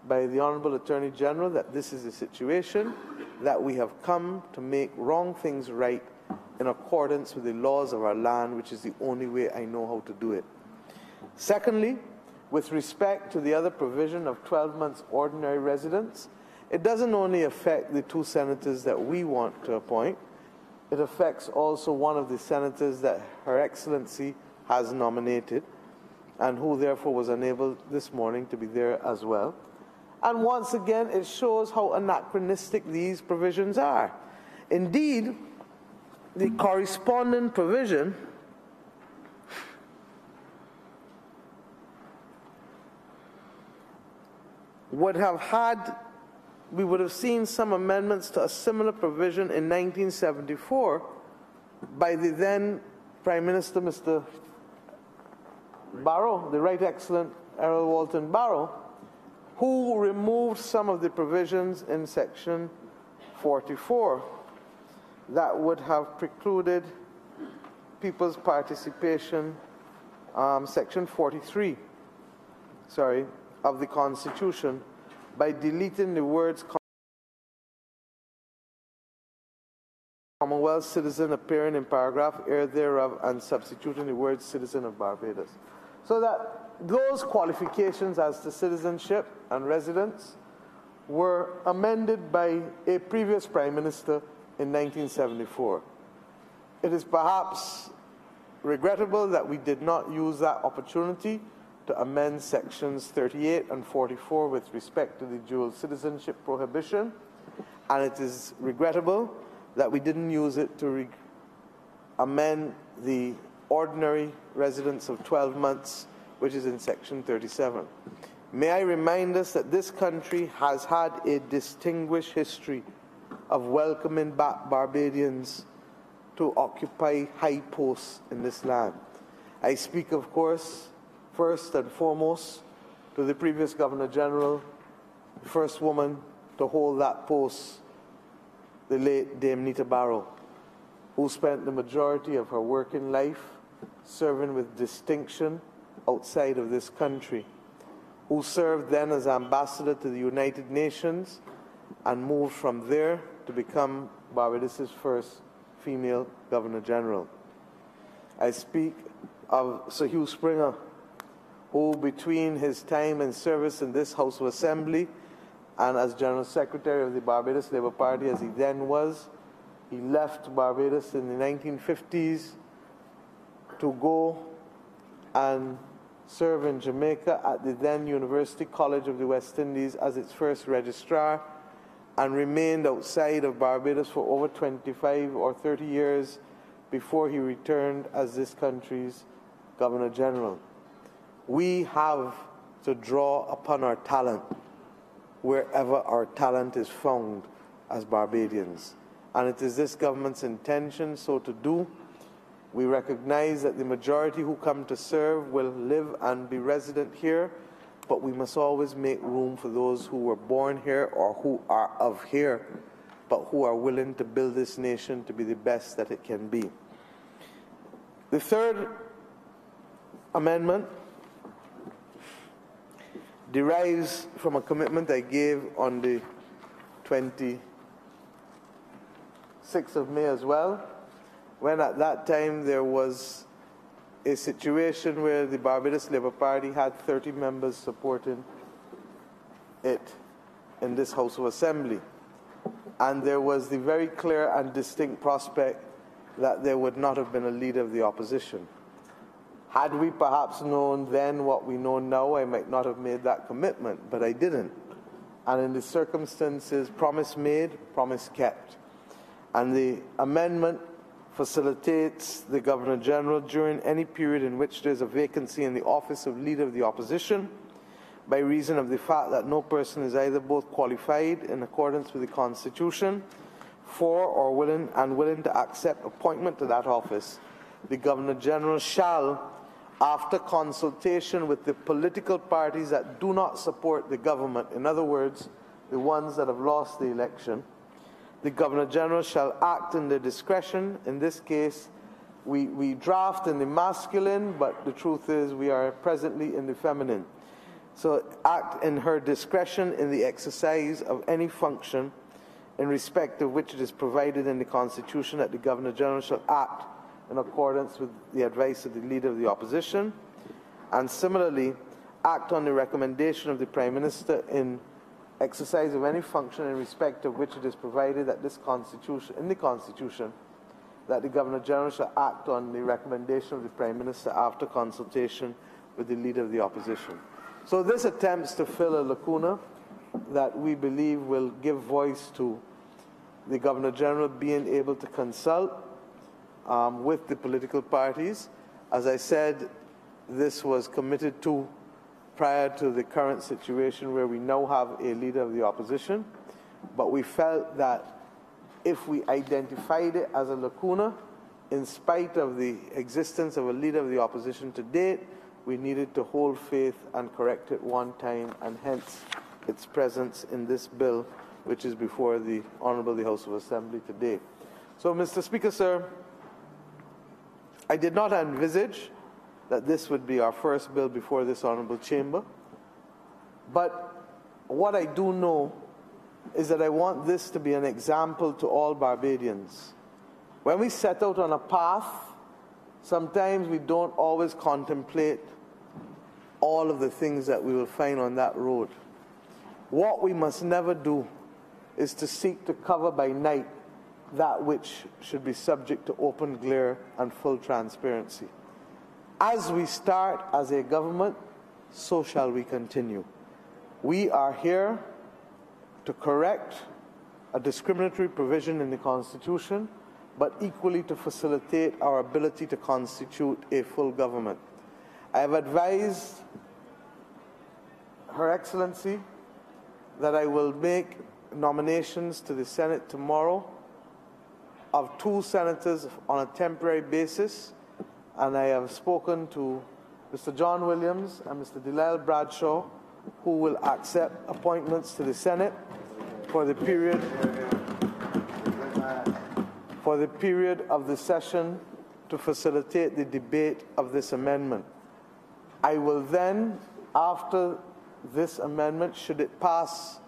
by the Honourable Attorney General that this is a situation, that we have come to make wrong things right in accordance with the laws of our land, which is the only way I know how to do it. Secondly, with respect to the other provision of 12 months ordinary residence, it doesn't only affect the 2 senators that we want to appoint, it affects also one of the senators that Her Excellency has nominated, and who therefore was unable this morning to be there as well. And once again, it shows how anachronistic these provisions are. Indeed, the corresponding provision would have had, we would have seen some amendments to a similar provision in 1974 by the then Prime Minister, Mr. Barrow, the Right Excellent Errol Walton Barrow, who removed some of the provisions in Section 44 that would have precluded people's participation, Section 43, of the Constitution, by deleting the words Commonwealth citizen appearing in paragraph A thereof and substituting the word citizen of Barbados. So that those qualifications as to citizenship and residence were amended by a previous Prime Minister in 1974. It is perhaps regrettable that we did not use that opportunity to amend sections 38 and 44 with respect to the dual citizenship prohibition, and it is regrettable that we didn't use it to amend the ordinary residence of 12 months, which is in section 37. May I remind us that this country has had a distinguished history of welcoming back Barbadians to occupy high posts in this land. I speak, of course, first and foremost to the previous Governor General, the first woman to hold that post, the late Dame Nita Barrow, who spent the majority of her working life serving with distinction outside of this country, who served then as ambassador to the United Nations and moved from there to become Barbados' first female Governor General. I speak of Sir Hugh Springer, who between his time in service in this House of Assembly and as General Secretary of the Barbados Labour Party as he then was, he left Barbados in the 1950s to go and serve in Jamaica at the then University College of the West Indies as its first registrar, and remained outside of Barbados for over 25 or 30 years before he returned as this country's Governor General. We have to draw upon our talent wherever our talent is found as Barbadians, and it is this government's intention so to do. We recognize that the majority who come to serve will live and be resident here, but we must always make room for those who were born here or who are of here, but who are willing to build this nation to be the best that it can be. The third amendment derives from a commitment I gave on the 26th of May as well, when at that time there was a situation where the Barbados Labour Party had 30 members supporting it in this House of Assembly. And there was the very clear and distinct prospect that there would not have been a leader of the opposition. Had we perhaps known then what we know now, I might not have made that commitment, but I didn't. And in the circumstances, promise made, promise kept. And the amendment facilitates the Governor General during any period in which there is a vacancy in the office of Leader of the Opposition, by reason of the fact that no person is either both qualified in accordance with the Constitution for or willing to accept appointment to that office. The Governor General shall, after consultation with the political parties that do not support the government, in other words, the ones that have lost the election, the Governor General shall act in their discretion. In this case, we draft in the masculine, but the truth is we are presently in the feminine. So act in her discretion in the exercise of any function in respect of which it is provided in the Constitution that the Governor-General shall act in accordance with the advice of the Leader of the Opposition, and similarly act on the recommendation of the Prime Minister in exercise of any function in respect of which it is provided that in the Constitution that the Governor-General shall act on the recommendation of the Prime Minister after consultation with the Leader of the Opposition. So this attempts to fill a lacuna that we believe will give voice to the Governor-General being able to consult with the political parties. As I said, this was committed to prior to the current situation where we now have a Leader of the Opposition, but we felt that if we identified it as a lacuna, in spite of the existence of a Leader of the Opposition to date, we needed to hold faith and correct it one time, and hence its presence in this bill, which is before the Honourable the House of Assembly today. So, Mr. Speaker, sir, I did not envisage that this would be our first bill before this Honourable Chamber, but what I do know is that I want this to be an example to all Barbadians. When we set out on a path, sometimes we don't always contemplate all of the things that we will find on that road. What we must never do is to seek to cover by night that which should be subject to open glare and full transparency. As we start as a government, so shall we continue. We are here to correct a discriminatory provision in the Constitution, but equally to facilitate our ability to constitute a full government. I have advised Her Excellency that I will make nominations to the Senate tomorrow of 2 senators on a temporary basis, and I have spoken to Mr. John Williams and Mr. Delisle Bradshaw, who will accept appointments to the Senate for the period of the session to facilitate the debate of this amendment. I will then, after this amendment, should it pass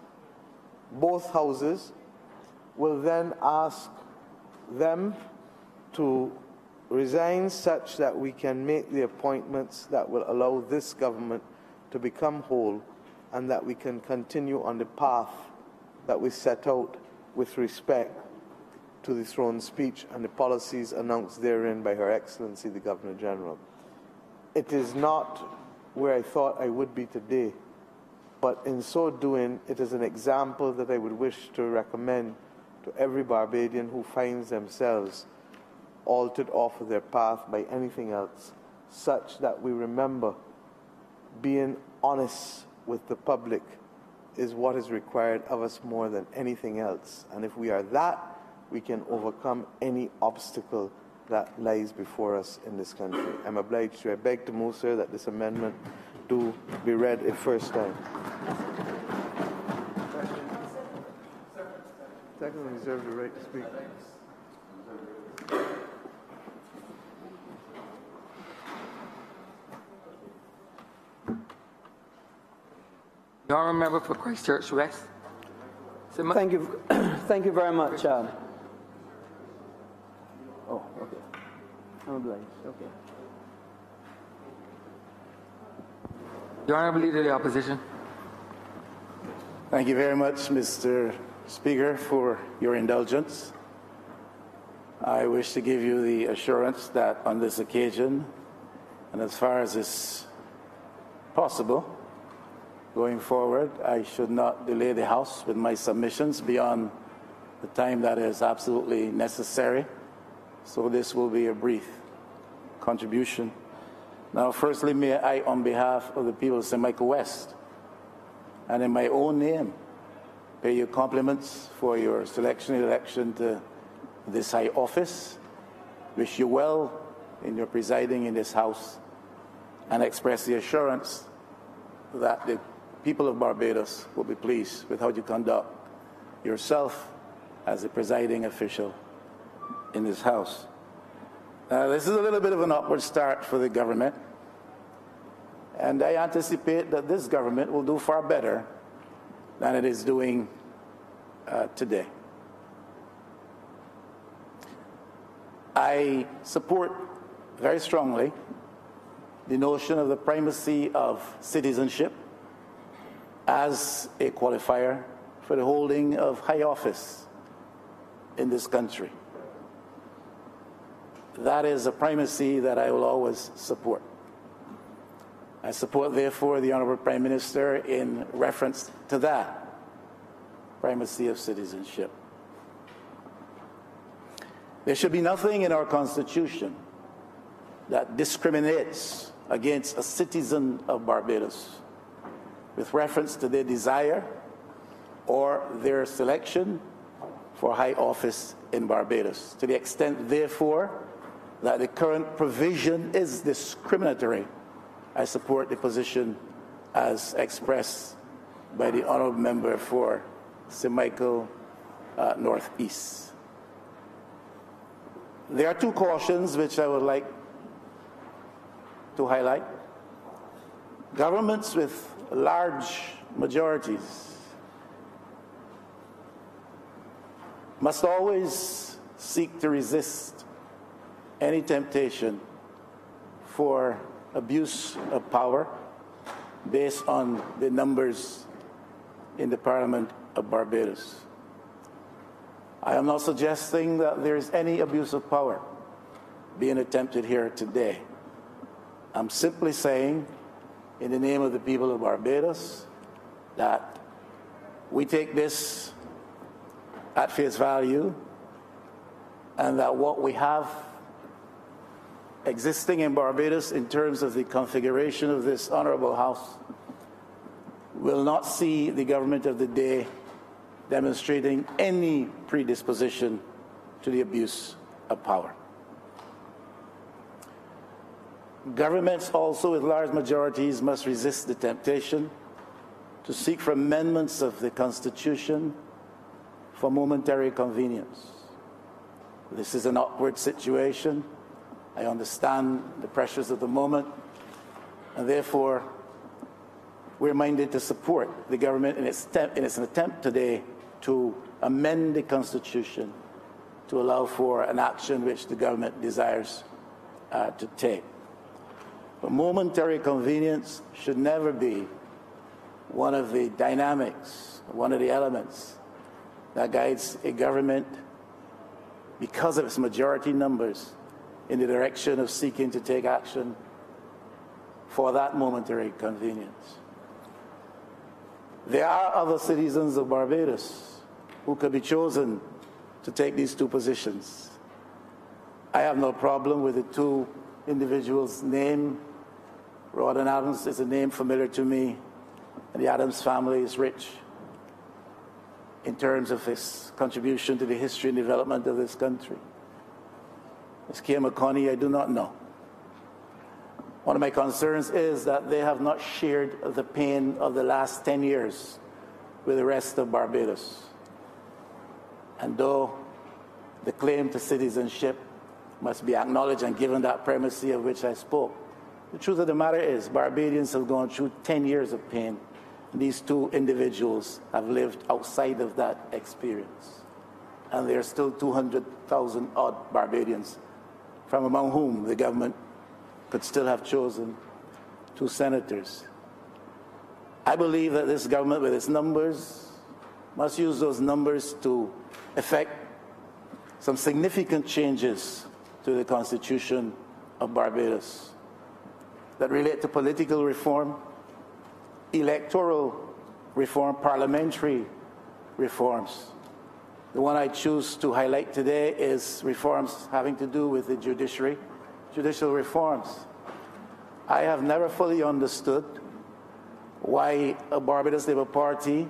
both houses, will then ask them to resign such that we can make the appointments that will allow this government to become whole, and that we can continue on the path that we set out with respect to the throne speech and the policies announced therein by Her Excellency the Governor-General. It is not where I thought I would be today, but in so doing, it is an example that I would wish to recommend to every Barbadian who finds themselves altered off of their path by anything else, such that we remember being honest with the public is what is required of us more than anything else. And if we are that, we can overcome any obstacle that lies before us in this country. I'm obliged to, I beg to move, sir, that this amendment do be read a first time. Second, reserve the right to speak. The Honourable Member for Christchurch West. Thank you. Thank you very much. Oh, okay. I'm obliged. Okay. The Honourable Leader of the Opposition. Thank you very much, Mr. Speaker, for your indulgence. I wish to give you the assurance that on this occasion, and as far as is possible, going forward, I should not delay the House with my submissions beyond the time that is absolutely necessary. So this will be a brief contribution. Now, firstly, may I, on behalf of the people of St. Michael West, and in my own name, pay you compliments for your selection and election to this high office. Wish you well in your presiding in this House, and express the assurance that the people of Barbados will be pleased with how you conduct yourself as the presiding official in this House. This is a little bit of an awkward start for the government. And I anticipate that this government will do far better than it is doing today. I support very strongly the notion of the primacy of citizenship as a qualifier for the holding of high office in this country. That is a primacy that I will always support. I support, therefore, the Honourable Prime Minister in reference to that primacy of citizenship. There should be nothing in our Constitution that discriminates against a citizen of Barbados with reference to their desire or their selection for high office in Barbados. To the extent, therefore, that the current provision is discriminatory, I support the position as expressed by the Honourable Member for St. Michael North East. There are two cautions which I would like to highlight. Governments with large majorities must always seek to resist any temptation for abuse of power based on the numbers in the Parliament of Barbados. I am not suggesting that there is any abuse of power being attempted here today. I'm simply saying, in the name of the people of Barbados, that we take this at face value and that what we have existing in Barbados in terms of the configuration of this Honourable House will not see the government of the day demonstrating any predisposition to the abuse of power. Governments also with large majorities must resist the temptation to seek for amendments of the Constitution for momentary convenience. This is an awkward situation. I understand the pressures of the moment, and therefore we're minded to support the government in its attempt today to amend the Constitution to allow for an action which the government desires to take. But momentary convenience should never be one of the dynamics, one of the elements that guides a government because of its majority numbers in the direction of seeking to take action for that momentary convenience. There are other citizens of Barbados who could be chosen to take these two positions. I have no problem with the two individuals' name. Rawdon Adams is a name familiar to me, and the Adams family is rich in terms of his contribution to the history and development of this country. Ms. Kia McConney, I do not know. One of my concerns is that they have not shared the pain of the last 10 years with the rest of Barbados. And though the claim to citizenship must be acknowledged and given that primacy of which I spoke, the truth of the matter is Barbadians have gone through 10 years of pain. And these two individuals have lived outside of that experience. And there are still 200,000 odd Barbadians from among whom the government could still have chosen two senators. I believe that this government, with its numbers, must use those numbers to effect some significant changes to the Constitution of Barbados that relate to political reform, electoral reform, parliamentary reforms. The one I choose to highlight today is reforms having to do with the judiciary, judicial reforms. I have never fully understood why a Barbados Labour Party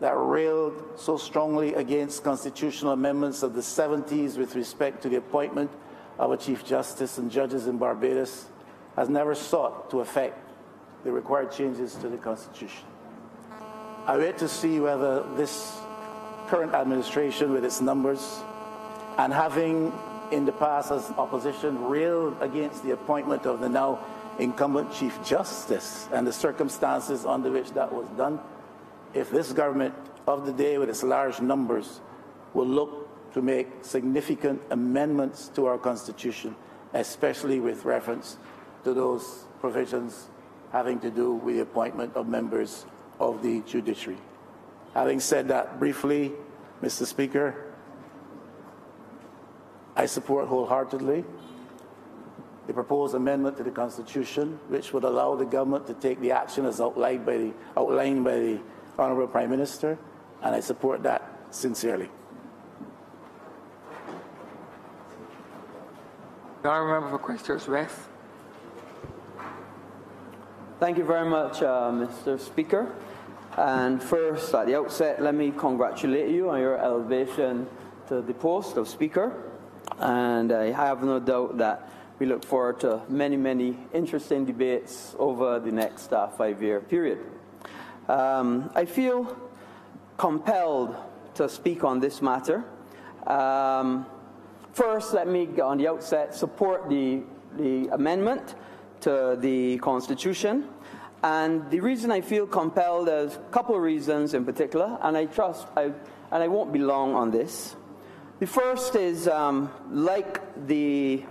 that railed so strongly against constitutional amendments of the 70s with respect to the appointment of a Chief Justice and judges in Barbados has never sought to effect the required changes to the Constitution. I wait to see whether this current administration with its numbers and having in the past as opposition railed against the appointment of the now incumbent Chief Justice and the circumstances under which that was done, if this government of the day with its large numbers will look to make significant amendments to our Constitution, especially with reference to those provisions having to do with the appointment of members of the judiciary. Having said that briefly, Mr. Speaker, I support wholeheartedly the proposed amendment to the Constitution, which would allow the government to take the action as outlined by the Honourable Prime Minister, and I support that sincerely. The Honourable Member for Christchurch West. Thank you very much, Mr. Speaker. And first, at the outset, let me congratulate you on your elevation to the post of Speaker. And I have no doubt that we look forward to many, many interesting debates over the next 5-year period. I feel compelled to speak on this matter. First, let me, on the outset, support the amendment to the Constitution. And the reason I feel compelled is a couple of reasons in particular, and I won't be long on this. The first is, like the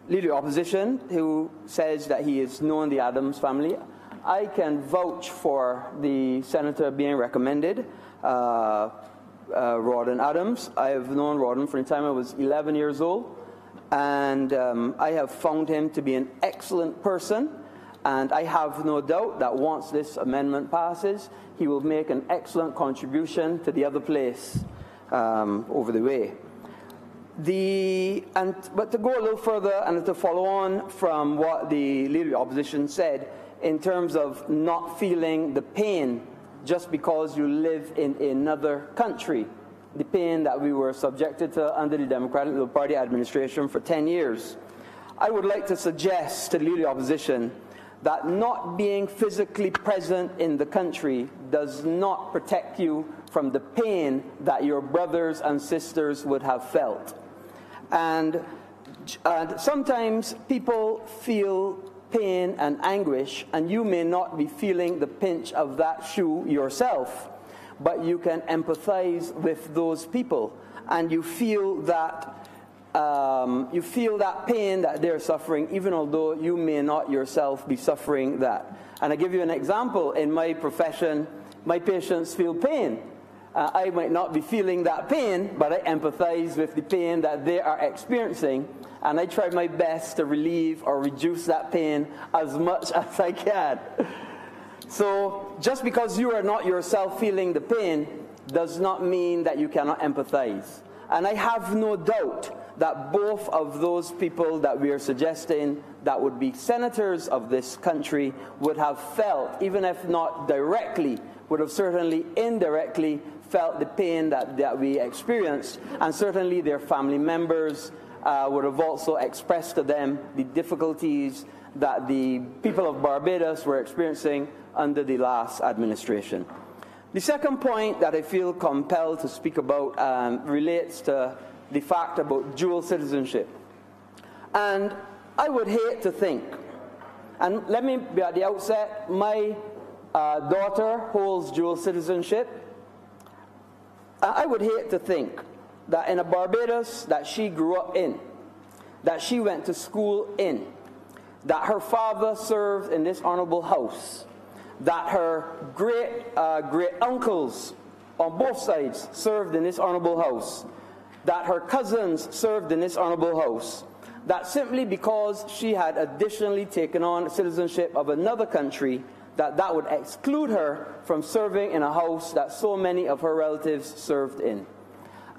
Leader of Opposition, who says that he has known the Adams family, I can vouch for the senator being recommended, Rawdon Adams. I have known Rawdon from the time I was 11 years old, and I have found him to be an excellent person, and I have no doubt that once this amendment passes, he will make an excellent contribution to the other place over the way. But to go a little further and to follow on from what the Leader of the Opposition said in terms of not feeling the pain just because you live in another country, the pain that we were subjected to under the Democratic Liberal Party administration for 10 years. I would like to suggest to the Leader of the Opposition that not being physically present in the country does not protect you from the pain that your brothers and sisters would have felt. And sometimes people feel pain and anguish, and you may not be feeling the pinch of that shoe yourself, but you can empathize with those people, and you feel that pain that they're suffering, even although you may not yourself be suffering that. And I give you an example. In my profession, my patients feel pain. I might not be feeling that pain, but I empathize with the pain that they are experiencing, and I try my best to relieve or reduce that pain as much as I can. So just because you are not yourself feeling the pain does not mean that you cannot empathize. And I have no doubt that both of those people that we are suggesting that would be senators of this country would have felt, even if not directly, would have certainly indirectly felt the pain that we experienced, and certainly their family members would have also expressed to them the difficulties that the people of Barbados were experiencing under the last administration. The second point that I feel compelled to speak about relates to the fact about dual citizenship. And I would hate to think, and let me be at the outset, my daughter holds dual citizenship. I would hate to think that in a Barbados that she grew up in, that she went to school in, that her father served in this honorable house, that her great uncles on both sides served in this honorable house, that her cousins served in this honorable house, that simply because she had additionally taken on citizenship of another country, that would exclude her from serving in a house that so many of her relatives served in.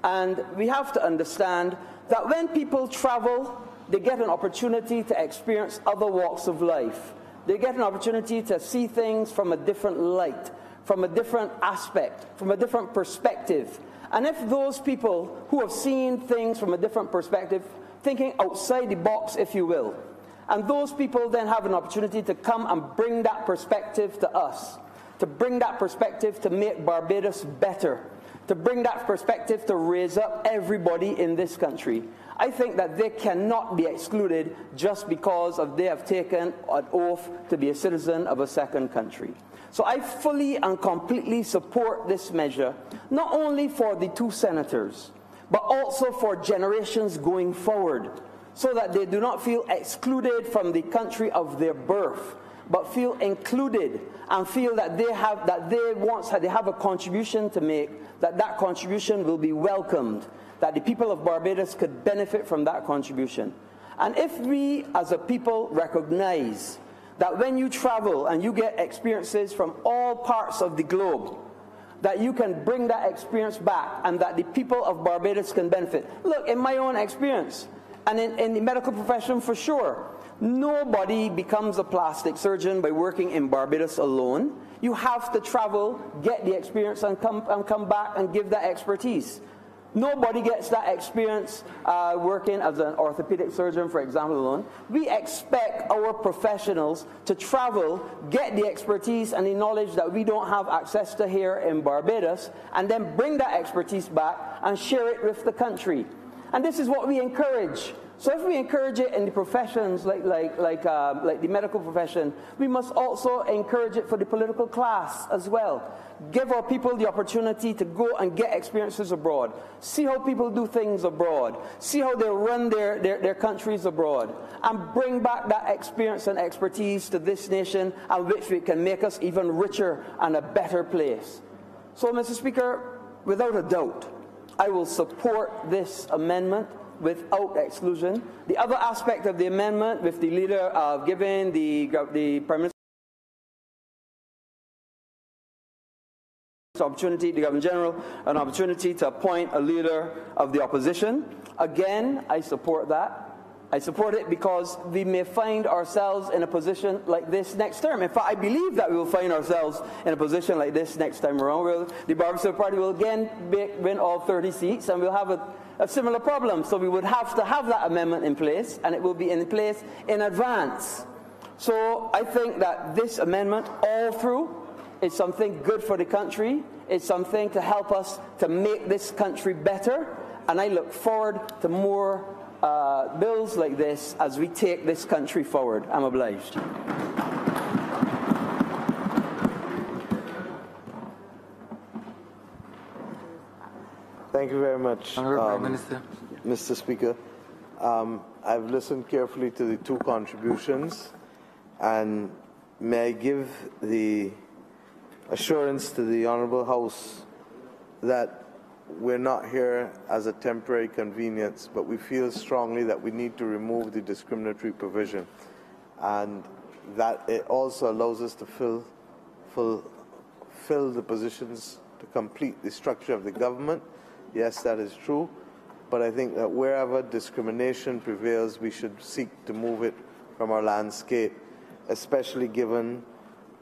And we have to understand that when people travel, they get an opportunity to experience other walks of life. They get an opportunity to see things from a different light, from a different aspect, from a different perspective. And if those people who have seen things from a different perspective, thinking outside the box, if you will, and those people then have an opportunity to come and bring that perspective to us, to bring that perspective to make Barbados better, to bring that perspective to raise up everybody in this country. I think that they cannot be excluded just because they have taken an oath to be a citizen of a second country. So I fully and completely support this measure, not only for the 2 senators, but also for generations going forward, so that they do not feel excluded from the country of their birth, but feel included and feel that they have a contribution to make, that contribution will be welcomed, that the people of Barbados could benefit from that contribution. And if we as a people recognize that when you travel and you get experiences from all parts of the globe, that you can bring that experience back and that the people of Barbados can benefit. Look, in my own experience, and in the medical profession for sure, nobody becomes a plastic surgeon by working in Barbados alone. You have to travel, get the experience, and come back and give that expertise. Nobody gets that experience working as an orthopedic surgeon, for example, alone. We expect our professionals to travel, get the expertise and the knowledge that we don't have access to here in Barbados, and then bring that expertise back and share it with the country. And this is what we encourage. So if we encourage it in the professions like the medical profession, we must also encourage it for the political class as well. Give our people the opportunity to go and get experiences abroad. See how people do things abroad. See how they run their countries abroad. And bring back that experience and expertise to this nation, and which it can make us even richer and a better place. So, Mr. Speaker, without a doubt, I will support this amendment without exclusion. The other aspect of the amendment, with the leader of giving the Prime Minister opportunity, the Governor General, an opportunity to appoint a leader of the opposition. Again, I support that. I support it because we may find ourselves in a position like this next term. In fact, I believe that we will find ourselves in a position like this next time around. The Barbados Party will again win all 30 seats, and we'll have a similar problem. So we would have to have that amendment in place, and it will be in place in advance. So I think that this amendment all through is something good for the country. It's something to help us to make this country better. And I look forward to more bills like this as we take this country forward. I'm obliged. Thank you very much, Honourable Minister. Mr. Speaker. I've listened carefully to the 2 contributions, and may I give the assurance to the Honourable House that we're not here as a temporary convenience, but we feel strongly that we need to remove the discriminatory provision, and that it also allows us to fill the positions to complete the structure of the government. Yes, that is true, but I think that wherever discrimination prevails, we should seek to move it from our landscape, especially given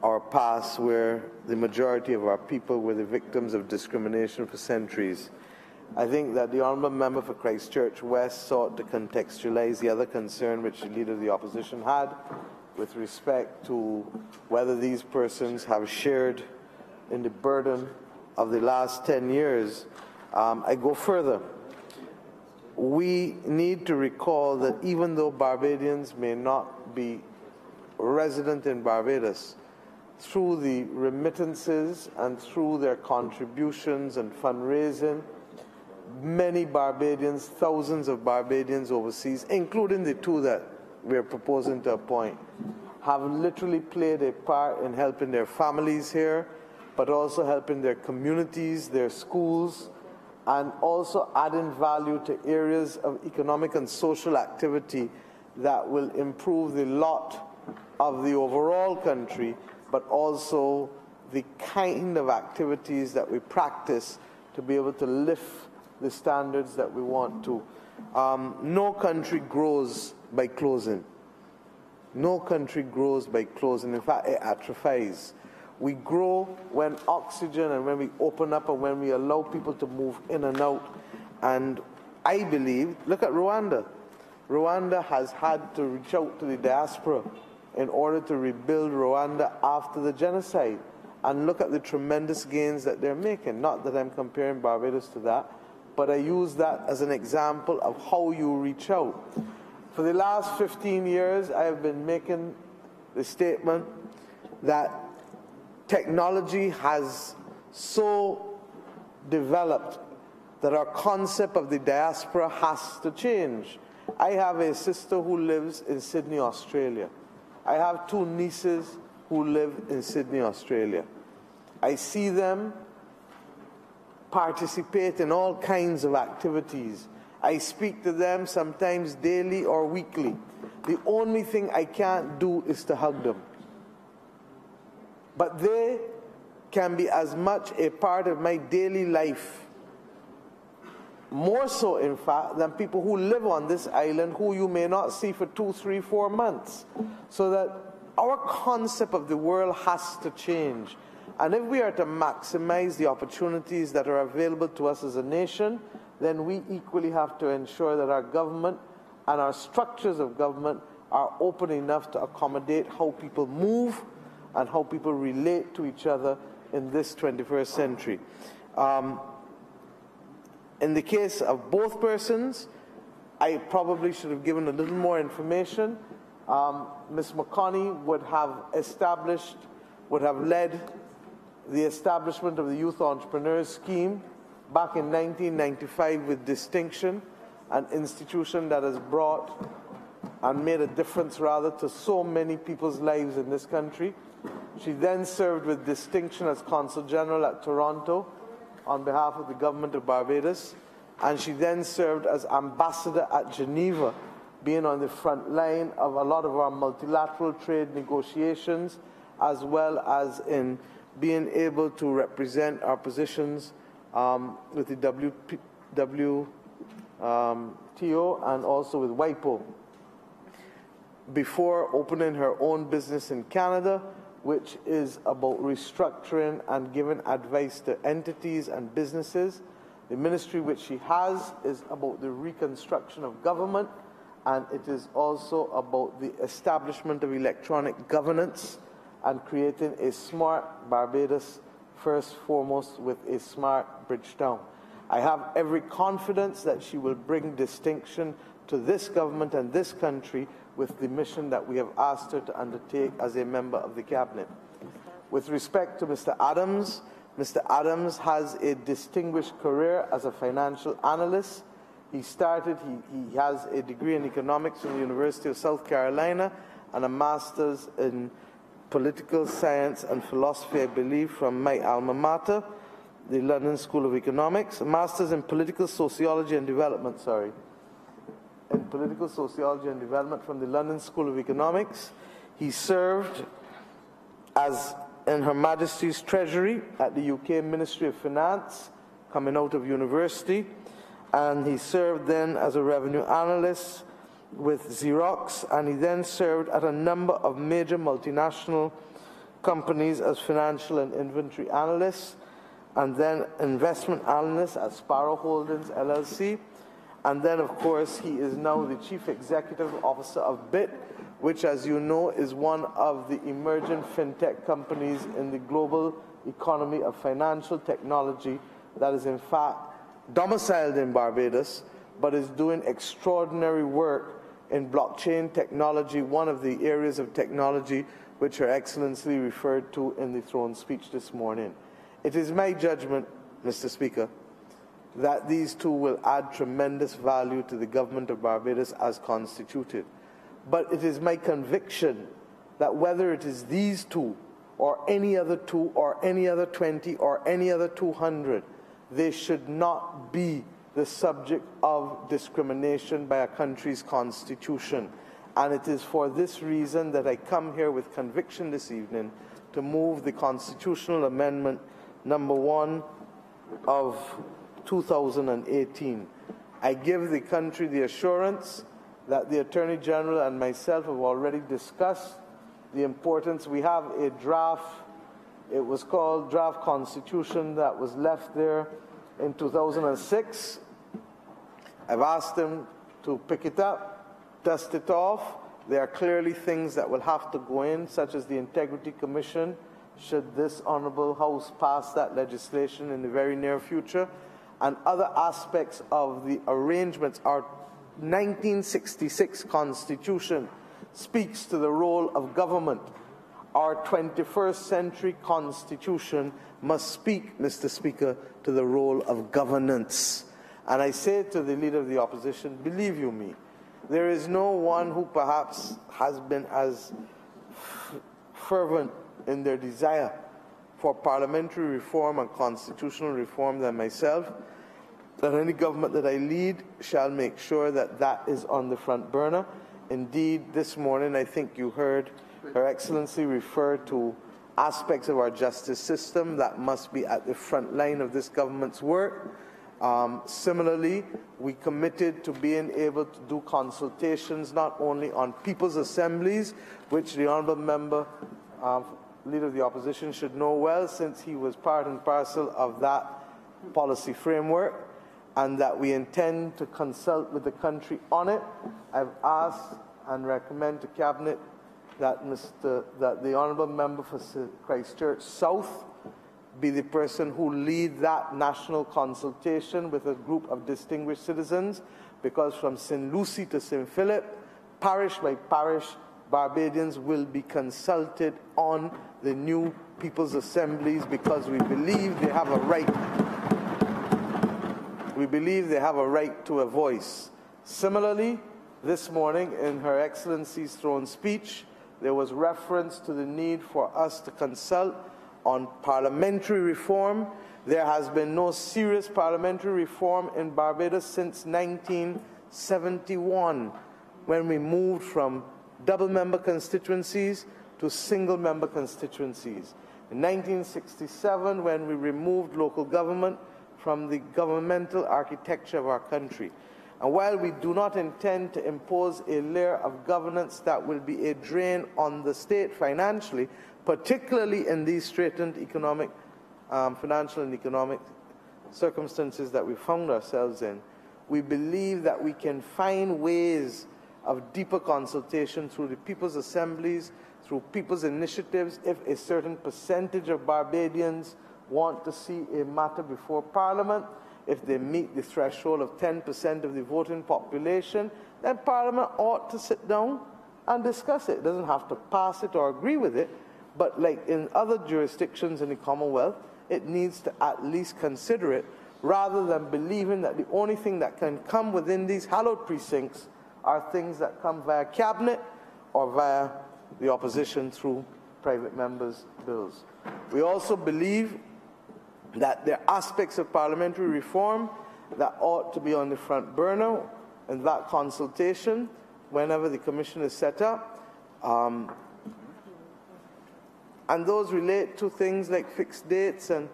our past, where the majority of our people were the victims of discrimination for centuries. I think that the Honourable Member for Christchurch West sought to contextualize the other concern which the Leader of the Opposition had with respect to whether these persons have shared in the burden of the last 10 years. I go further. We need to recall that even though Barbadians may not be resident in Barbados, through the remittances and through their contributions and fundraising, many Barbadians, thousands of Barbadians overseas, including the 2 that we're proposing to appoint, have literally played a part in helping their families here, but also helping their communities, their schools, and also adding value to areas of economic and social activity that will improve the lot of the overall country, but also the kind of activities that we practice to be able to lift the standards that we want to. No country grows by closing. No country grows by closing. In fact, it atrophies. We grow when oxygen and when we open up and when we allow people to move in and out. And I believe, look at Rwanda. Rwanda has had to reach out to the diaspora in order to rebuild Rwanda after the genocide. and look at the tremendous gains that they're making. Not that I'm comparing Barbados to that, but I use that as an example of how you reach out. For the last 15 years, I have been making the statement that technology has so developed that our concept of the diaspora has to change. I have a sister who lives in Sydney, Australia. I have two nieces who live in Sydney, Australia. I see them participate in all kinds of activities. I speak to them sometimes daily or weekly. The only thing I can't do is to hug them. But they can be as much a part of my daily life, more so in fact than people who live on this island who you may not see for 2, 3, 4 months. So that our concept of the world has to change. And if we are to maximize the opportunities that are available to us as a nation, then we equally have to ensure that our government and our structures of government are open enough to accommodate how people move and how people relate to each other in this 21st century. In the case of both persons, I probably should have given a little more information. Ms. McConney would have led the establishment of the Youth Entrepreneurs Scheme back in 1995 with distinction, an institution that has brought and made a difference rather to so many people's lives in this country. She then served with distinction as Consul General at Toronto on behalf of the government of Barbados, and she then served as ambassador at Geneva, being on the front line of a lot of our multilateral trade negotiations, as well as in being able to represent our positions with the WTO and also with WIPO, before opening her own business in Canada, which is about restructuring and giving advice to entities and businesses. The ministry which she has is about the reconstruction of government, and it is also about the establishment of electronic governance and creating a smart Barbados, first foremost with a smart Bridgetown. I have every confidence that she will bring distinction to this government and this country with the mission that we have asked her to undertake as a member of the cabinet. With respect to Mr. Adams has a distinguished career as a financial analyst. He has a degree in economics from the University of South Carolina and a master's in political science and philosophy, I believe, from my alma mater, the London School of Economics, a master's in political sociology and development, from the London School of Economics. He served as in Her Majesty's Treasury at the UK Ministry of Finance, coming out of university, and he served then as a revenue analyst with Xerox, and he then served at a number of major multinational companies as financial and inventory analyst, and then investment analyst at Sparrow Holdings LLC. And then, of course, he is now the Chief Executive Officer of BIT, which, as you know, is one of the emerging fintech companies in the global economy of financial technology that is, in fact, domiciled in Barbados, but is doing extraordinary work in blockchain technology, one of the areas of technology which Her Excellency referred to in the throne speech this morning. It is my judgment, Mr. Speaker, that these two will add tremendous value to the government of Barbados as constituted. But it is my conviction that whether it is these two, or any other two, or any other 20, or any other 200, they should not be the subject of discrimination by a country's constitution. And it is for this reason that I come here with conviction this evening to move the constitutional amendment number 1 of 2018. I give the country the assurance that the Attorney General and myself have already discussed the importance. We have a draft, it was called Draft Constitution, that was left there in 2006. I've asked them to pick it up, dust it off. There are clearly things that will have to go in, such as the Integrity Commission, should this Honourable House pass that legislation in the very near future. And other aspects of the arrangements. Our 1966 Constitution speaks to the role of government. Our 21st century Constitution must speak, Mr. Speaker, to the role of governance. And I say to the Leader of the Opposition, believe you me, there is no one who perhaps has been as fervent in their desire for parliamentary reform and constitutional reform than myself, that any government that I lead shall make sure that that is on the front burner. Indeed, this morning I think you heard Her Excellency refer to aspects of our justice system that must be at the front line of this government's work. Similarly, we committed to being able to do consultations not only on people's assemblies, which the Honourable Member, Leader of the Opposition, should know well since he was part and parcel of that policy framework, and that we intend to consult with the country on it. I've asked and recommend to Cabinet that the Honourable Member for Christchurch South be the person who lead that national consultation with a group of distinguished citizens, because from St. Lucie to St. Philip, parish by parish, Barbadians will be consulted on the new people's assemblies, because we believe they have a right. We believe they have a right to a voice. Similarly, this morning in Her Excellency's throne speech, there was reference to the need for us to consult on parliamentary reform. There has been no serious parliamentary reform in Barbados since 1971, when we moved from double-member constituencies to single-member constituencies. In 1967, when we removed local government from the governmental architecture of our country. And while we do not intend to impose a layer of governance that will be a drain on the state financially, particularly in these straitened economic, financial and economic circumstances that we found ourselves in, we believe that we can find ways of deeper consultation through the people's assemblies, through people's initiatives, if a certain percentage of Barbadians want to see a matter before Parliament. If they meet the threshold of 10% of the voting population, then Parliament ought to sit down and discuss it. It doesn't have to pass it or agree with it, but like in other jurisdictions in the Commonwealth, it needs to at least consider it, rather than believing that the only thing that can come within these hallowed precincts are things that come via Cabinet or via the opposition through private members' bills. We also believe that there are aspects of parliamentary reform that ought to be on the front burner in that consultation whenever the commission is set up. And those relate to things like fixed dates and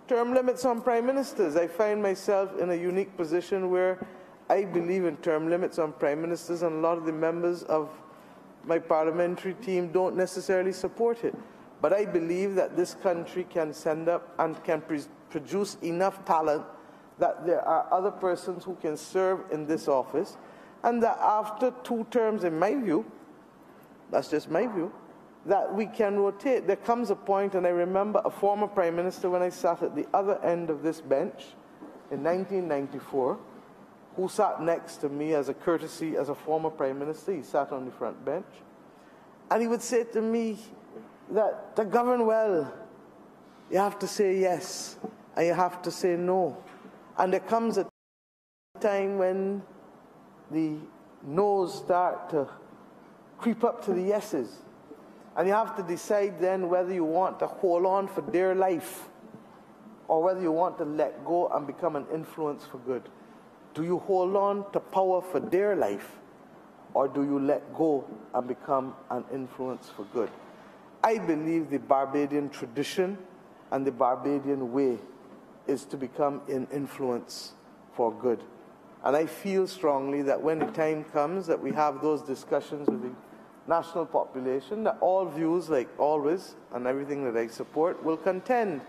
term limits on prime ministers. I find myself in a unique position where I believe in term limits on prime ministers, and a lot of the members of my parliamentary team don't necessarily support it. But I believe that this country can send up and can produce enough talent that there are other persons who can serve in this office, and that after 2 terms, in my view, that's just my view, that we can rotate. There comes a point, and I remember a former prime minister when I sat at the other end of this bench in 1994, who sat next to me as a courtesy as a former prime minister. He sat on the front bench, and he would say to me that to govern well, you have to say yes and you have to say no. And there comes a time when the no's start to creep up to the yeses. And you have to decide then whether you want to hold on for dear life or whether you want to let go and become an influence for good. Do you hold on to power for dear life, or do you let go and become an influence for good? I believe the Barbadian tradition and the Barbadian way is to become an influence for good. And I feel strongly that when the time comes that we have those discussions with the national population, that all views, like always, and everything that I support, will contend.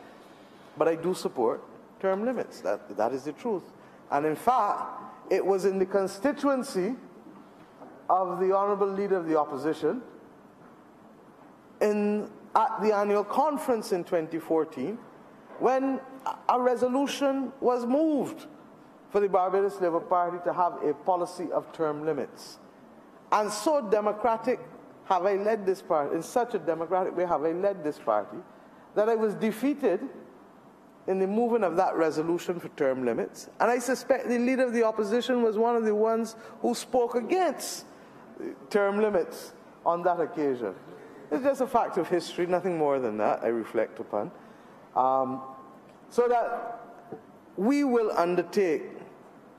But I do support term limits. That is the truth. And in fact, it was in the constituency of the Honourable Leader of the Opposition, in at the annual conference in 2014 when a resolution was moved for the Barbados Labour Party to have a policy of term limits. And so democratic have I led this party, in such a democratic way have I led this party, that I was defeated in the moving of that resolution for term limits. And I suspect the leader of the opposition was one of the ones who spoke against term limits on that occasion. It's just a fact of history, nothing more than that, I reflect upon. So that we will undertake,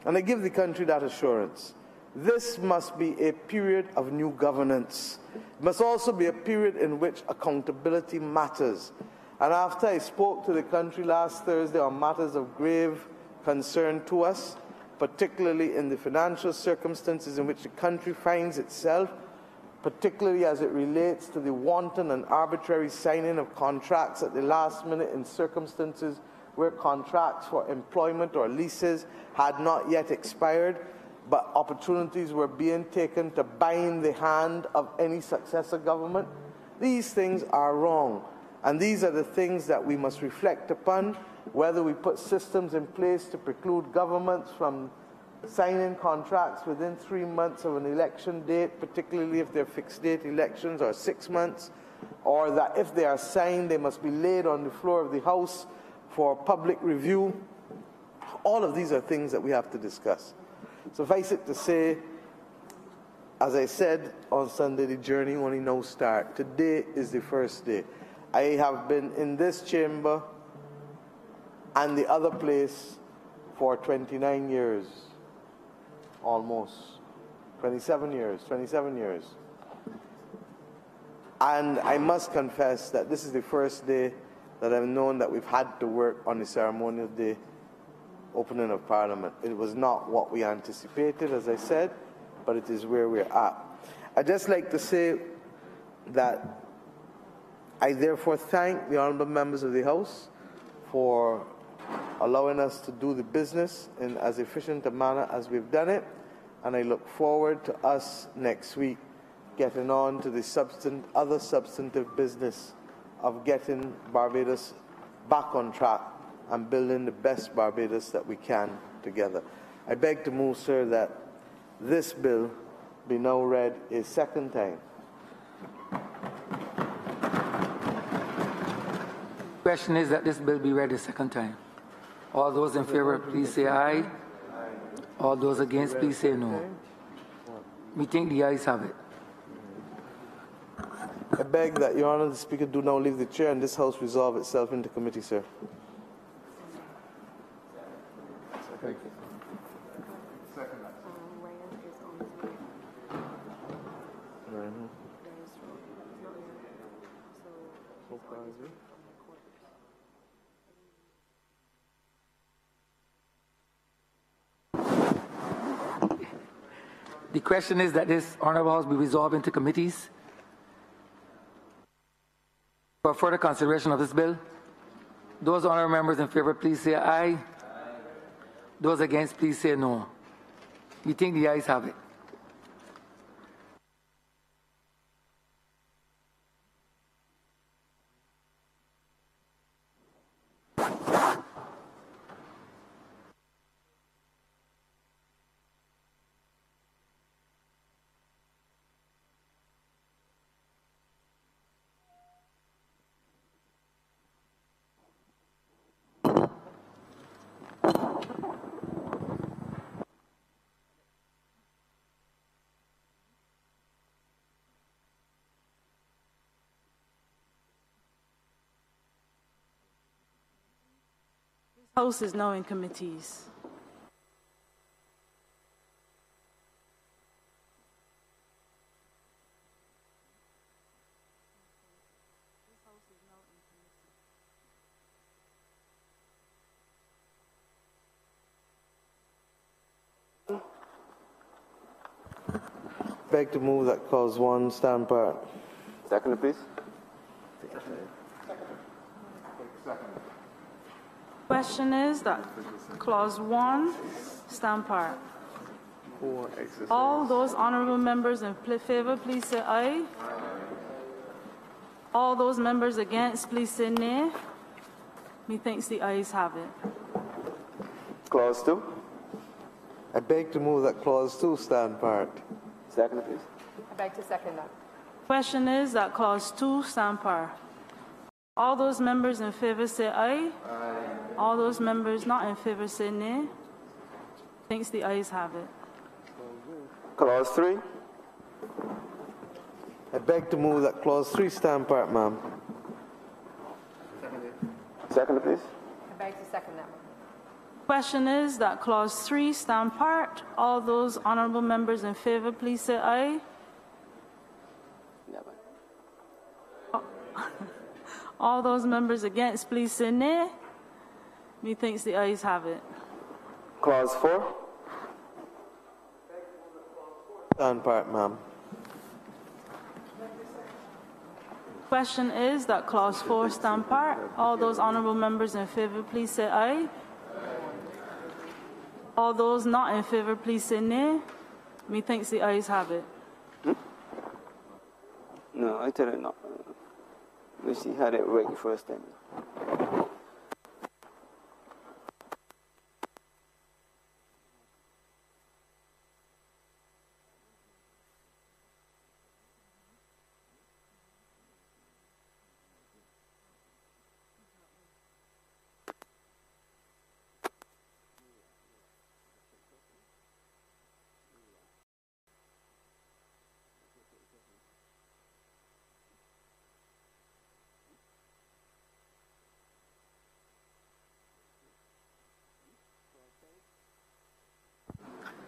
and I give the country that assurance, this must be a period of new governance. It must also be a period in which accountability matters. And after I spoke to the country last Thursday on matters of grave concern to us, particularly in the financial circumstances in which the country finds itself, particularly as it relates to the wanton and arbitrary signing of contracts at the last minute in circumstances where contracts for employment or leases had not yet expired, but opportunities were being taken to bind the hand of any successor government. These things are wrong. And these are the things that we must reflect upon, whether we put systems in place to preclude governments from signing contracts within 3 months of an election date, particularly if they're fixed date elections, or 6 months, or that if they are signed, they must be laid on the floor of the House for public review. All of these are things that we have to discuss. Suffice it to say, as I said on Sunday, the journey only now starts. Today is the first day. I have been in this chamber and the other place for 29 years, almost. 27 years. And I must confess that this is the first day that I've known that we've had to work on the ceremonial day opening of Parliament. It was not what we anticipated, as I said, but it is where we're at. I'd just like to say that I therefore thank the honourable members of the House for allowing us to do the business in as efficient a manner as we've done it, and I look forward to us next week getting on to the other substantive business of getting Barbados back on track and building the best Barbados that we can together. I beg to move, sir, that this bill be now read a second time. The question is that this bill be read a second time. All those in favor, please say aye. All those against, please say no. We think the ayes have it. I beg that Your Honour, the Speaker, do now leave the chair and this House resolve itself into committee, sir. Thank you. The question is that this Honourable House be resolved into committees for further consideration of this bill. Those honourable members in favour, please say aye. Those against, please say no. We think the ayes have it. House is now in committees. Beg to move that clause 1 stand part. Second, please. Question is that clause 1 stand part. All those honourable members in favour, please say aye. All those members against, please say nay. Methinks the ayes have it. Clause 2. I beg to move that Clause 2 stand part. Second, please. I beg to second that. Question is that Clause 2 stand par. All those members in favor say aye. Aye. All those members not in favor say nay. Thinks the ayes have it. Clause 3. I beg to move that Clause 3 stand part, ma'am. Second, please. I beg to second that. Question is that Clause 3 stand part. All those honourable members in favor, please say aye. All those members against, please say nay. Methinks the ayes have it. Clause 4. Stand part, ma'am. Question is that Clause 4 stand part. All those honourable members in favour, please say aye. All those not in favour, please say nay. Methinks the ayes have it. No, I tell it not. We see had it right first time.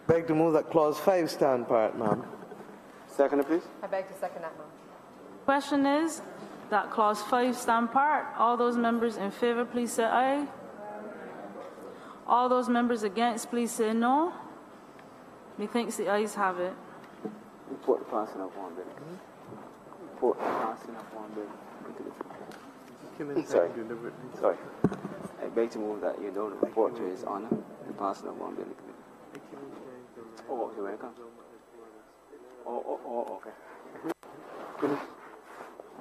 Beg to move that Clause 5 stand part, ma'am. Second, please. I beg to second that, ma'am. Question is that Clause 5 stand part. All those members in favour, please say aye. All those members against, please say no. Methinks the ayes have it. Report the passing of one bill. Report the passing of one bill. Sorry. I beg to move that you don't report to His Honour the passing of one bill. Oh, okay, when it comes. Oh, okay.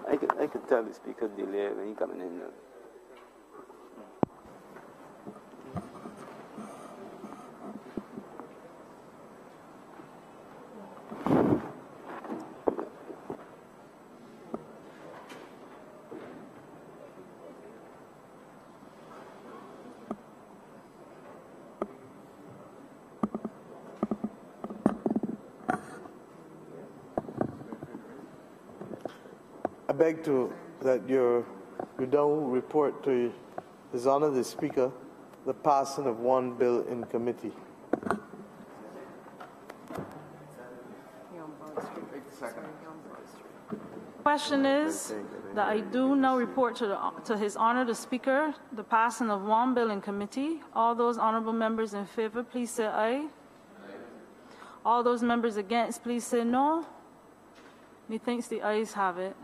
I can tell the speaker delay when he coming in. I beg to that you now report to His Honour the Speaker the passing of one bill in committee. Question is that I do now report to His Honour the Speaker the passing of one bill in committee. All those honourable members in favour, please say aye. All those members against, please say no. Methinks the ayes have it.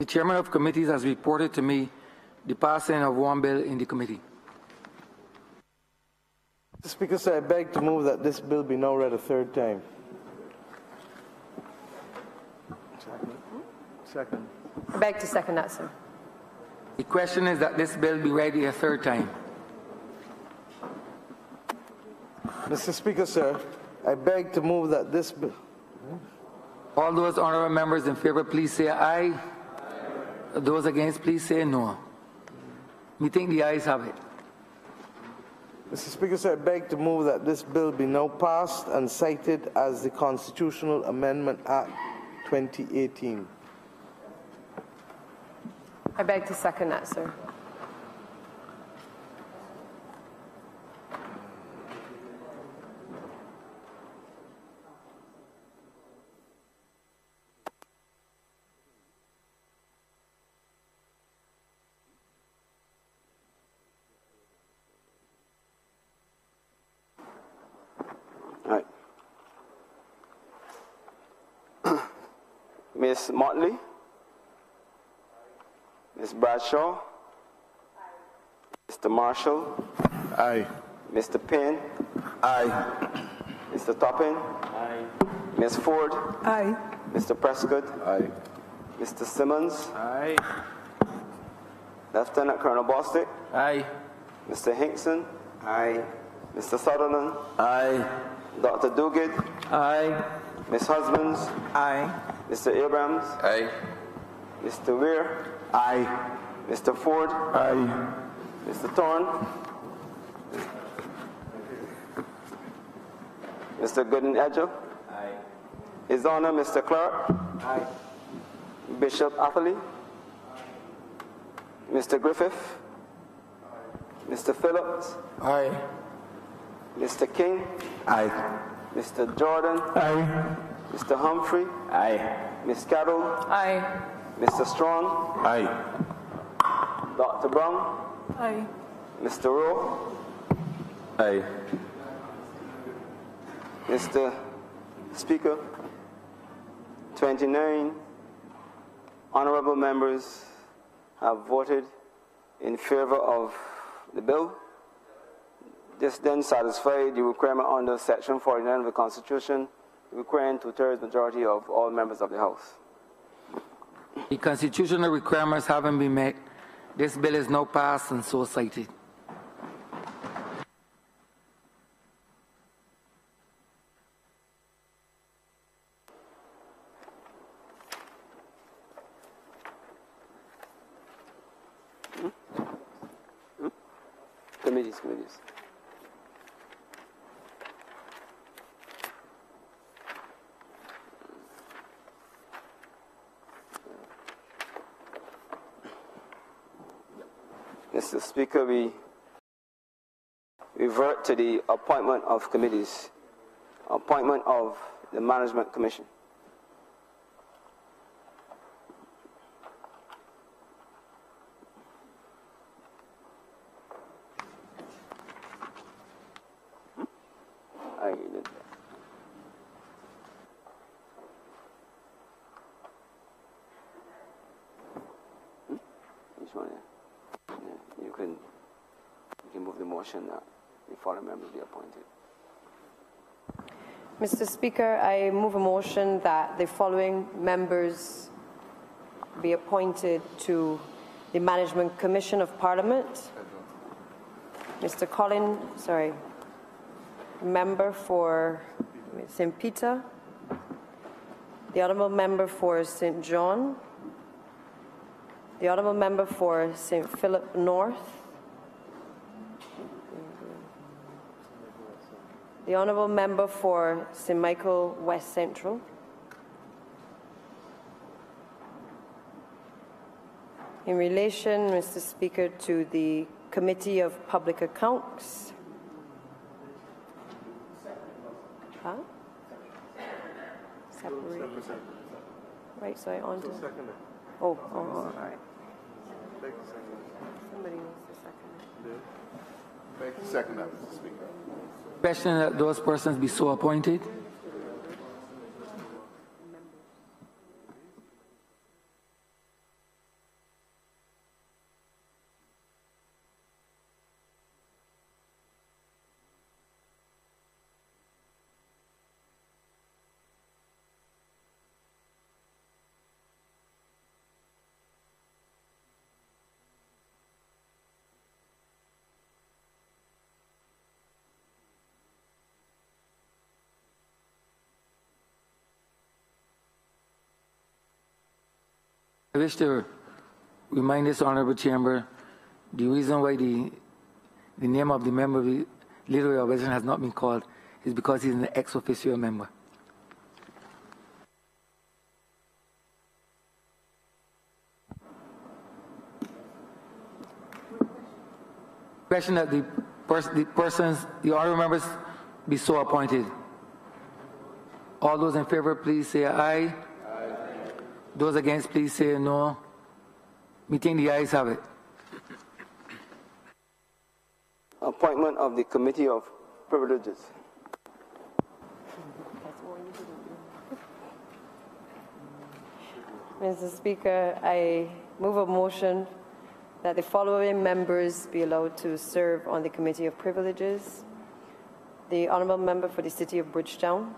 chairman of committees has reported to me the passing of one bill in the committee. Mr. Speaker, sir, I beg to move that this bill be now read a third time. Second. I beg to second that, sir. The question is that this bill be read a third time. Mr. Speaker, sir, I beg to move that this bill... All those honorable members in favor, please say aye. Those against, please say no. We think the ayes have it. Mr. Speaker, sir, I beg to move that this bill be now passed and cited as the Constitutional Amendment Act 2018. I beg to second that, sir. Ms. Motley? Ms. Bradshaw? Mr. Marshall? Aye. Mr. Payne? Aye. Mr. Toppin? Aye. Ms. Ford? Aye. Mr. Prescott? Aye. Mr. Simmons? Aye. Lieutenant Colonel Bostick? Aye. Mr. Hinkson? Aye. Mr. Sutherland? Aye. Dr. Duguid? Aye. Ms. Husbands? Aye. Mr. Abrams? Aye. Mr. Weir? Aye. Mr. Ford? Aye. Mr. Thorne? Mr. Gooden-Edger? Aye. His Honor, Mr. Clark? Aye. Bishop Atherley? Mr. Griffith? Mr. Phillips? Aye. Mr. King? Aye. Mr. Jordan? Aye. Mr. Humphrey? Aye. Ms. Carroll? Aye. Mr. Strong? Aye. Dr. Brown? Aye. Mr. Rowe? Aye. Mr. Speaker, 29 honorable members have voted in favor of the bill. This then satisfies the requirement under Section 49 of the Constitution, requiring 2/3 majority of all members of the House. The constitutional requirements having been met, this bill is now passed and so cited. Committees. Mr. Speaker, we revert to the appointment of committees. Appointment of the Management Commission. Which one? You can move the motion that the following members be appointed. Mr. Speaker, I move a motion that the following members be appointed to the Management Commission of Parliament. Mr. Member for St. Peter, the Honourable Member for St. John, the Honourable Member for St. Philip North, the Honourable Member for St. Michael West Central, in relation, Mr. Speaker, to the Committee of Public Accounts. Huh? Separate. Right, so I on to... Oh, all right. Somebody needs to second it. Second that, Mr. Speaker. Question that those persons be so appointed. I wish to remind this honorable chamber the reason why the name of the member of the Leader of Opposition has not been called is because he's an ex officio member. Question that the honorable members be so appointed. All those in favor, please say aye. Aye. Those against, please say no. Meeting the ayes have it. Appointment of the Committee of Privileges. Mr. Speaker, I move a motion that the following members be allowed to serve on the Committee of Privileges: the Honourable Member for the City of Bridgetown,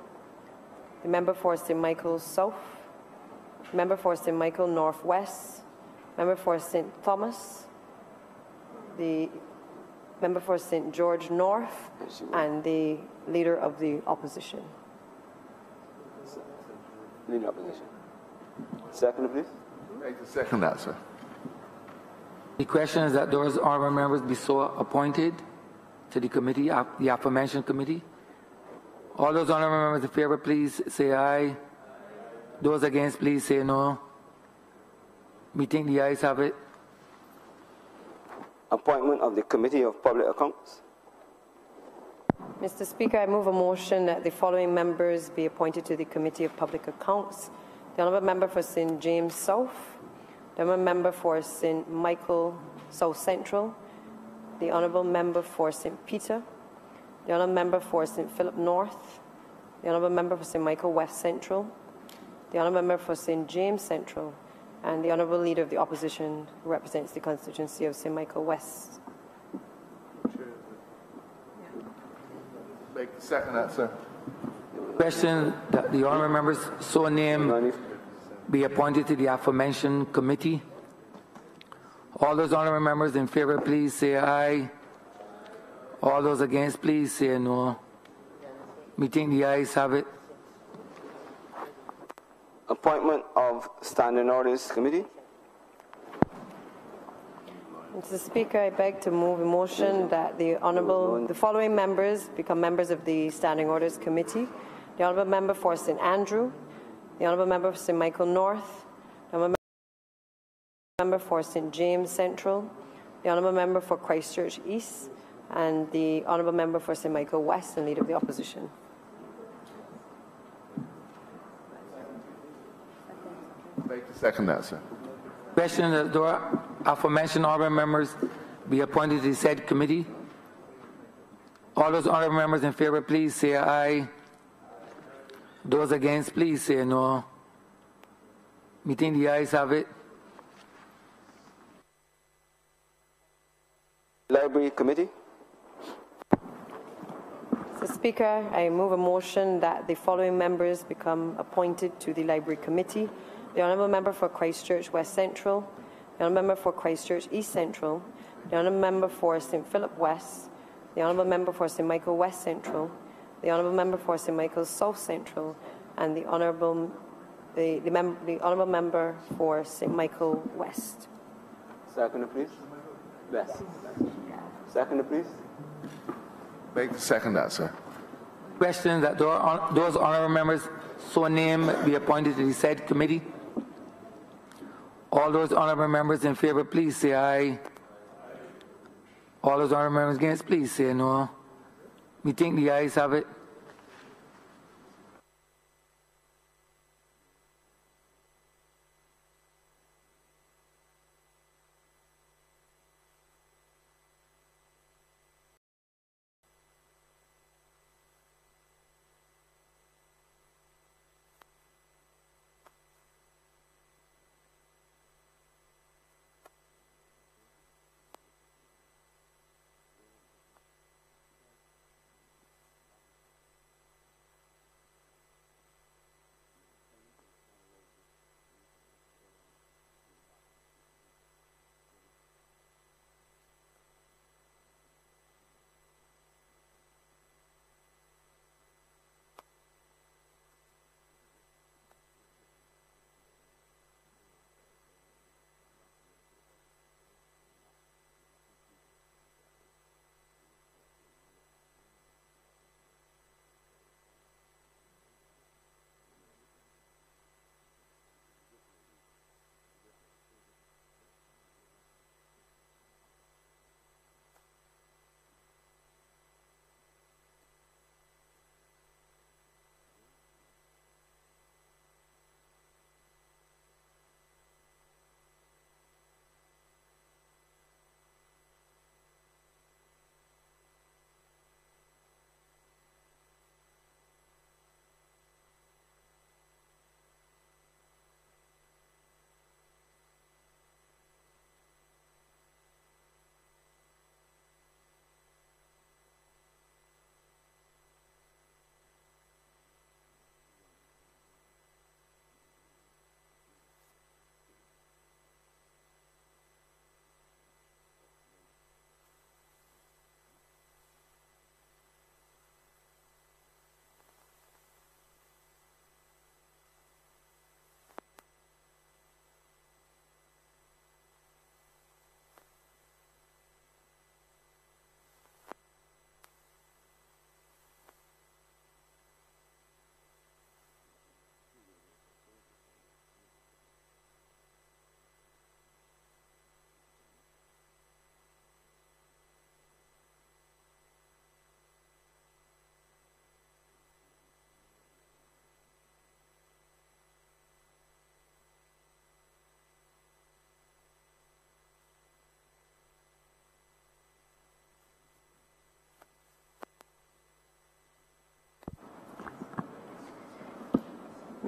the Member for St. Michael South, Member for St. Michael Northwest, Member for St. Thomas, the Member for St. George North, and the Leader of the Opposition. Leader of Opposition. Second, please. Make the second that, sir. The question is that those honourable members be so appointed to the committee, the aforementioned committee. All those honourable members in favour, please say aye. Those against, please say no. Meeting the ayes have it. Appointment of the Committee of Public Accounts. Mr. Speaker, I move a motion that the following members be appointed to the Committee of Public Accounts: the Honourable Member for St. James South, the Honourable Member for St. Michael South Central, the Honourable Member for St. Peter, the Honourable Member for St. Philip North, the Honourable Member for St. Michael West Central, the Honourable Member for St. James Central, and the Honourable Leader of the Opposition, who represents the constituency of St. Michael West. Make the second that, sir. Question that the honourable members so named be appointed to the aforementioned committee. All those honourable members in favour, please say aye. All those against, please say no. Meeting the ayes have it. Appointment of Standing Orders Committee. Mr. Speaker, I beg to move a motion that the following members become members of the Standing Orders Committee: the Honourable Member for St. Andrew, the Honourable Member for St. Michael North, the Honourable Member for St. James Central, the Honourable Member for Christchurch East, and the Honourable Member for St. Michael West and Leader of the Opposition. Make the second that, sir. Question that the aforementioned honourable members be appointed to the said committee. All those honourable members in favour, please say aye. Those against, please say no. Meeting the ayes have it. Library Committee. Mr. Speaker, I move a motion that the following members become appointed to the Library Committee: the Honourable Member for Christchurch West Central, the Honourable Member for Christchurch East Central, the Honourable Member for St. Philip West, the Honourable Member for St. Michael West Central, the Honourable Member for St. Michael South Central, and the Honourable Member for St. Michael West. Second, please. Yes. Second, please. Make the second that, sir. Question that those honourable members so named be appointed to the said committee. All those honourable members in favour, please say aye. All those honourable members against, please say no. Meeting the ayes have it.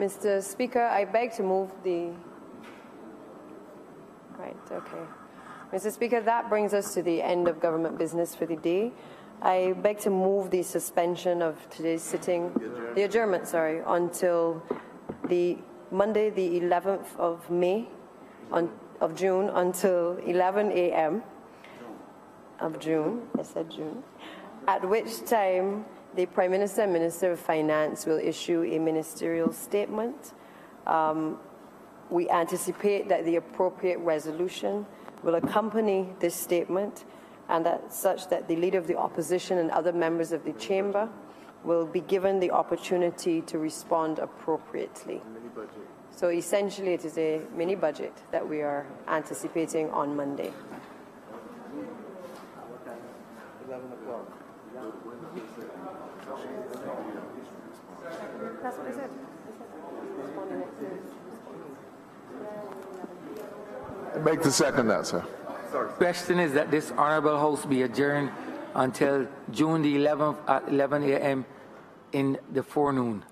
Mr. Speaker, I beg to move the... Right, okay. Mr. Speaker, that brings us to the end of government business for the day. I beg to move the suspension of today's sitting, the adjournment, sorry, until the Monday, the 11th of of June, until 11 a.m. of June, I said June, at which time the Prime Minister and Minister of Finance will issue a ministerial statement. We anticipate that the appropriate resolution will accompany this statement, and that such that the Leader of the Opposition and other members of the Chamber will be given the opportunity to respond appropriately. So essentially it is a mini budget that we are anticipating on Monday. 11 o'clock. That's what I said. Make the second that, sir. Question is that this honorable house be adjourned until June the 11th at 11 a.m. in the forenoon.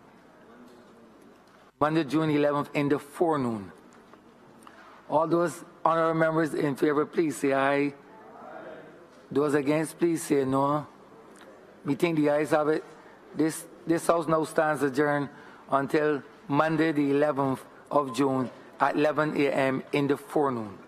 Monday, June 11th in the forenoon. All those honorable members in favor, please say aye. Those against, please say no. We think the ayes have it. This house now stands adjourned until Monday, the 11th of June at 11 a.m. in the forenoon.